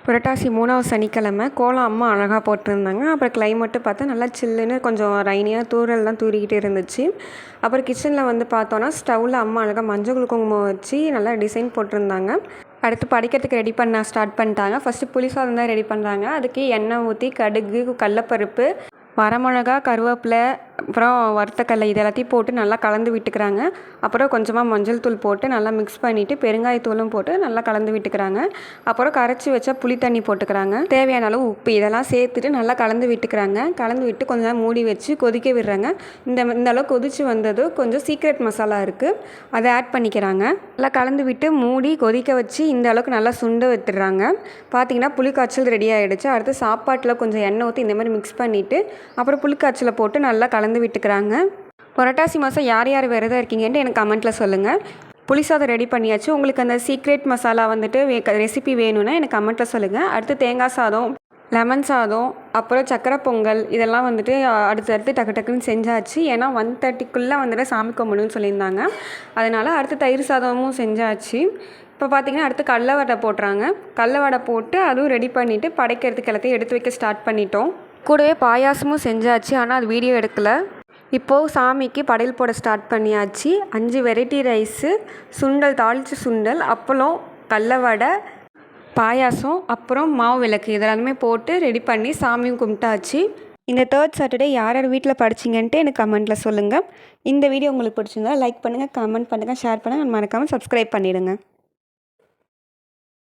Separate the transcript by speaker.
Speaker 1: புரட்டாசி 3வது சனிக்கிழமை கோலம் அம்மா அழகாக போட்டிருந்தாங்க. அப்புறம் கிளைமேட்டு பார்த்தா நல்லா சில்லுன்னு கொஞ்சம் ரைனியாக தூறல்லாம் தூறிக்கிட்டு இருந்துச்சு. அப்புறம் கிச்சனில் வந்து பார்த்தோன்னா ஸ்டவ்வில் அம்மா அழகாக மஞ்சள் குங்குமம் வச்சு நல்லா டிசைன் போட்டிருந்தாங்க. அடுத்து படிக்கிறதுக்கு ரெடி பண்ண ஸ்டார்ட் பண்ணிட்டாங்க. ஃபஸ்ட்டு புளி சாதம் தான் ரெடி பண்ணுறாங்க. அதுக்கு எண்ணெய் ஊற்றி கடுகு, கடலப்பருப்பு, வரமிளகா, கருவேப்பிலை, அப்புறம் வறுத்தக்கடலை இது எல்லாத்தையும் போட்டு நல்லா கலந்து விட்டுக்கிறாங்க. அப்புறம் கொஞ்சமாக மஞ்சள் தூள் போட்டு நல்லா மிக்ஸ் பண்ணிவிட்டு பெருங்காயத்தூளும் போட்டு நல்லா கலந்து விட்டுக்கிறாங்க. அப்புறம் கரைச்சி வச்ச புளி தண்ணி போட்டுக்கிறாங்க. தேவையான அளவு உப்பு இதெல்லாம் சேர்த்துட்டு நல்லா கலந்து விட்டுக்கிறாங்க. கலந்து விட்டு கொஞ்சம் நேரம் மூடி வச்சு கொதிக்க விடுறாங்க. இந்த அளவு கொதித்து வந்ததும் கொஞ்சம் சீக்ரெட் மசாலா இருக்குது, அதை ஆட் பண்ணிக்கிறாங்க. நல்லா கலந்து விட்டு மூடி கொதிக்க வச்சு இந்த அளவுக்கு நல்லா சுண்ட விட்டுடுறாங்க. பார்த்திங்கன்னா புளிக்காய்ச்சல் ரெடி ஆகிடுச்சு. அடுத்து சாப்பாட்டில் கொஞ்சம் எண்ணெய் ஊற்றி இந்த மாதிரி மிக்ஸ் பண்ணிவிட்டு அப்புறம் புளிக்காய்ச்சலை போட்டு நல்லா கலந்து விட்டுக்கிறாங்க. புரட்டாசி மாதம் யார் யார் விரதம் இருக்கீங்கன்ட்டு எனக்கு கமெண்ட்டில் சொல்லுங்கள். புளி சாதம் ரெடி பண்ணியாச்சு. உங்களுக்கு அந்த சீக்ரெட் மசாலா வந்துட்டு ரெசிபி வேணும்னா எனக்கு கமெண்ட்டில் சொல்லுங்கள். அடுத்து தேங்காய் சாதம், லெமன் சாதம், அப்புறம் சக்கரை பொங்கல் இதெல்லாம் வந்துட்டு அடுத்தடுத்து டக்கு டக்குன்னு செஞ்சாச்சு. ஏன்னா 1:30க்குள்ளே வந்துட்டு சாமி கும்பிடணும்னு சொல்லியிருந்தாங்க. அதனால் அடுத்து தயிர் சாதமும் செஞ்சாச்சு. இப்போ பார்த்திங்கன்னா அடுத்து கடல வடை போட்டுறாங்க. கடல வடை போட்டு அதுவும் ரெடி பண்ணிவிட்டு படைக்கிறதுக்கு எல்லாத்தையும் எடுத்து வைக்க ஸ்டார்ட் பண்ணிட்டோம். கூடவே பாயாசமும் செஞ்சாச்சு. ஆனால் அது வீடியோ எடுக்கலை. இப்போது சாமிக்கு படையல் போட ஸ்டார்ட் பண்ணியாச்சு. 5 வெரைட்டி ரைஸு, சுண்டல், தாளித்து சுண்டல், அப்பளம், கடல வடை, பாயாசம், அப்புறம் மாவு விளக்கு இதெல்லாமே போட்டு ரெடி பண்ணி சாமியும் கும்பிட்டாச்சு. இந்த 3rd சாட்டர்டே யார் யார் வீட்டில் படிச்சிங்கன்ட்டு எனக்கு கமெண்ட்டில் சொல்லுங்கள். இந்த வீடியோ உங்களுக்கு பிடிச்சிருந்தா லைக் பண்ணுங்கள், கமெண்ட் பண்ணுங்கள், ஷேர் பண்ணுங்கள், மறக்காமல் சப்ஸ்கிரைப் பண்ணிவிடுங்க.